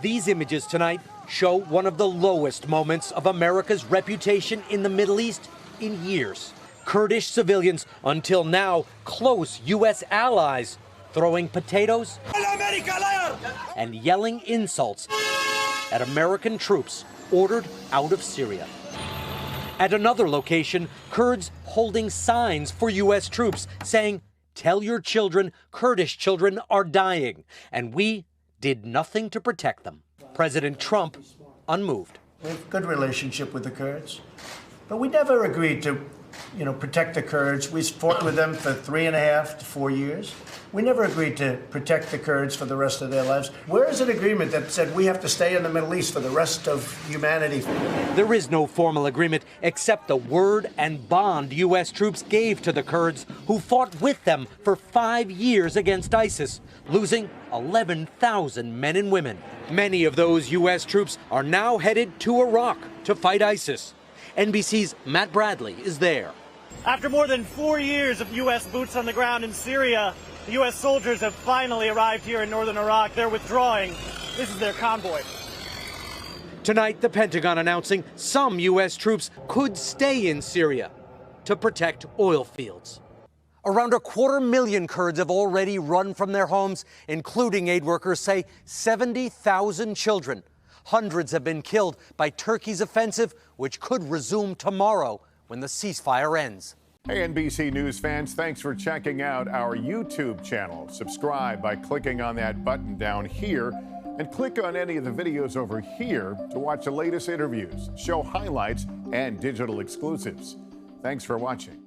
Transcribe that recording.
These images tonight show one of the lowest moments of America's reputation in the Middle East in years. Kurdish civilians, until now close U.S. allies, throwing potatoes and yelling insults at American troops ordered out of Syria. At another location, Kurds holding signs for U.S. troops saying, "Tell your children Kurdish children are dying, and we did nothing to protect them." President Trump, unmoved. We have a good relationship with the Kurds, but we never agreed to, protect the Kurds. We fought with them for 3.5 to 4 years. We never agreed to protect the Kurds for the rest of their lives. Where is an agreement that said we have to stay in the Middle East for the rest of humanity? There is no formal agreement except the word and bond U.S. troops gave to the Kurds who fought with them for 5 years against ISIS, losing 11,000 men and women. Many of those U.S. troops are now headed to Iraq to fight ISIS. NBC's Matt Bradley is there. After more than 4 years of U.S. boots on the ground in Syria, the U.S. soldiers have finally arrived here in northern Iraq. They're withdrawing. This is their convoy. Tonight, the Pentagon announcing some U.S. troops could stay in Syria to protect oil fields. Around 250,000 Kurds have already run from their homes, including, aid workers say, 70,000 children. Hundreds have been killed by Turkey's offensive, which could resume tomorrow when the ceasefire ends. Hey, NBC News fans, thanks for checking out our YouTube channel. Subscribe by clicking on that button down here and click on any of the videos over here to watch the latest interviews, show highlights, and digital exclusives. Thanks for watching.